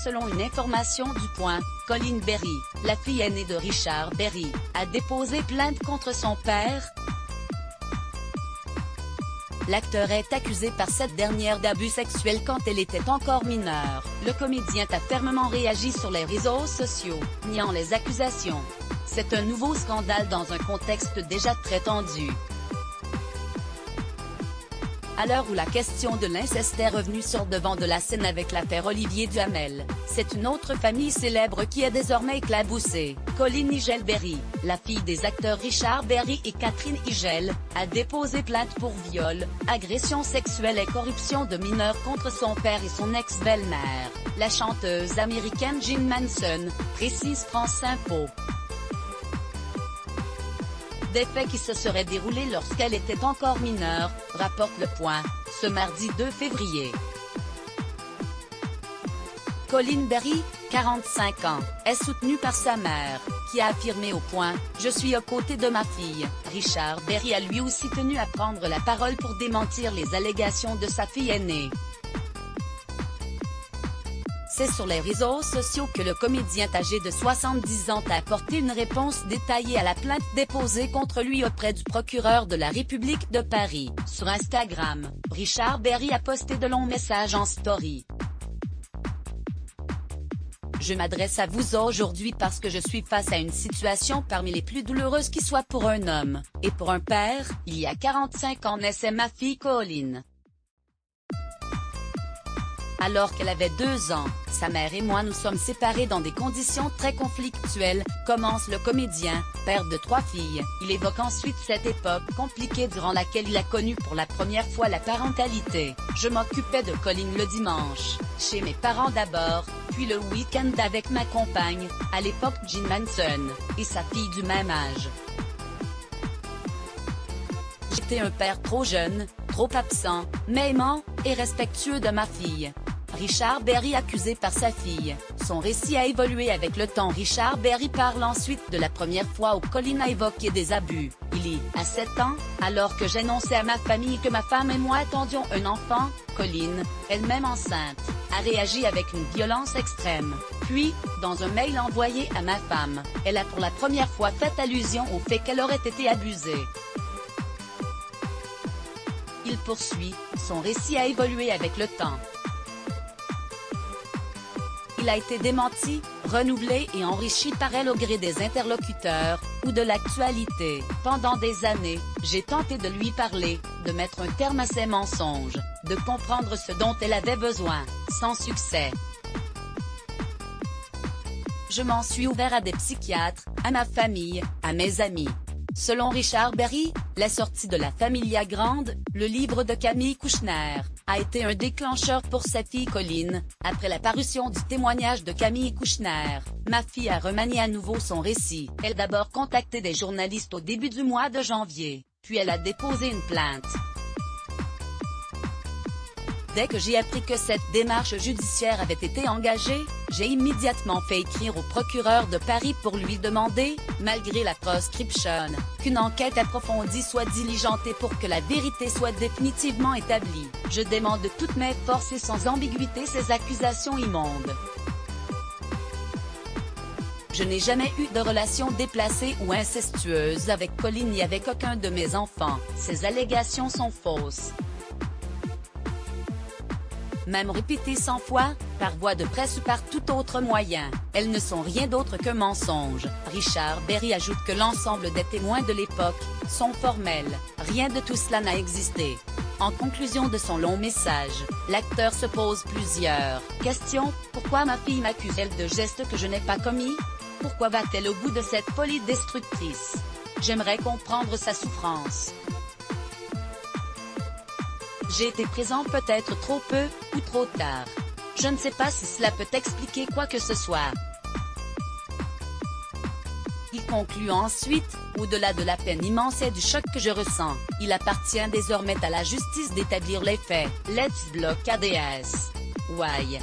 Selon une information du Point, Colleen Berry, la fille aînée de Richard Berry, a déposé plainte contre son père. L'acteur est accusé par cette dernière d'abus sexuels quand elle était encore mineure. Le comédien a fermement réagi sur les réseaux sociaux, niant les accusations. C'est un nouveau scandale dans un contexte déjà très tendu. À l'heure où la question de l'inceste est revenue sur le devant de la scène avec l'affaire Olivier Duhamel, c'est une autre famille célèbre qui est désormais éclaboussée. Colleen Higel Berry, la fille des acteurs Richard Berry et Catherine Higel, a déposé plainte pour viol, agression sexuelle et corruption de mineurs contre son père et son ex-belle-mère, la chanteuse américaine Jean Manson, précise France Info. Des faits qui se seraient déroulés lorsqu'elle était encore mineure, rapporte Le Point, ce mardi 2 février. Colleen Berry, 45 ans, est soutenue par sa mère, qui a affirmé au Point « Je suis aux côtés de ma fille ». Richard Berry a lui aussi tenu à prendre la parole pour démentir les allégations de sa fille aînée. C'est sur les réseaux sociaux que le comédien âgé de 70 ans a apporté une réponse détaillée à la plainte déposée contre lui auprès du procureur de la République de Paris. Sur Instagram, Richard Berry a posté de longs messages en story. Je m'adresse à vous aujourd'hui parce que je suis face à une situation parmi les plus douloureuses qui soit pour un homme, et pour un père. Il y a 45 ans naissait ma fille Colleen. Alors qu'elle avait 2 ans, sa mère et moi nous sommes séparés dans des conditions très conflictuelles, commence le comédien, père de 3 filles. Il évoque ensuite cette époque compliquée durant laquelle il a connu pour la première fois la parentalité. Je m'occupais de Colleen le dimanche, chez mes parents d'abord, puis le week-end avec ma compagne, à l'époque Jean Manson, et sa fille du même âge. J'étais un père trop jeune, trop absent, mais aimant, et respectueux de ma fille. Richard Berry accusé par sa fille. Son récit a évolué avec le temps. Richard Berry parle ensuite de la première fois où Colleen a évoqué des abus. Il y a 7 ans, alors que j'annonçais à ma famille que ma femme et moi attendions un enfant, Colleen, elle-même enceinte, a réagi avec une violence extrême. Puis, dans un mail envoyé à ma femme, elle a pour la première fois fait allusion au fait qu'elle aurait été abusée. Il poursuit, son récit a évolué avec le temps. Il a été démenti, renouvelé et enrichi par elle au gré des interlocuteurs, ou de l'actualité. Pendant des années, j'ai tenté de lui parler, de mettre un terme à ses mensonges, de comprendre ce dont elle avait besoin, sans succès. Je m'en suis ouvert à des psychiatres, à ma famille, à mes amis. Selon Richard Berry, la sortie de La Familia Grande, le livre de Camille Kouchner, a été un déclencheur pour sa fille Colleen. Après la parution du témoignage de Camille Kouchner, ma fille a remanié à nouveau son récit. Elle a d'abord contacté des journalistes au début du mois de janvier, puis elle a déposé une plainte. Dès que j'ai appris que cette démarche judiciaire avait été engagée, j'ai immédiatement fait écrire au procureur de Paris pour lui demander, malgré la proscription, qu'une enquête approfondie soit diligentée pour que la vérité soit définitivement établie. Je demande de toutes mes forces et sans ambiguïté ces accusations immondes. Je n'ai jamais eu de relation déplacée ou incestueuse avec Colleen ni avec aucun de mes enfants. Ces allégations sont fausses. Même répétées 100 fois, par voie de presse ou par tout autre moyen, elles ne sont rien d'autre que mensonges. Richard Berry ajoute que l'ensemble des témoins de l'époque sont formels, rien de tout cela n'a existé. En conclusion de son long message, l'acteur se pose plusieurs questions. Pourquoi ma fille m'accuse-t-elle de gestes que je n'ai pas commis? Pourquoi va-t-elle au bout de cette folie destructrice? J'aimerais comprendre sa souffrance. J'ai été présent peut-être trop peu, ou trop tard. Je ne sais pas si cela peut expliquer quoi que ce soit. Il conclut ensuite, au-delà de la peine immense et du choc que je ressens, il appartient désormais à la justice d'établir les faits. Let's block ADS. Why?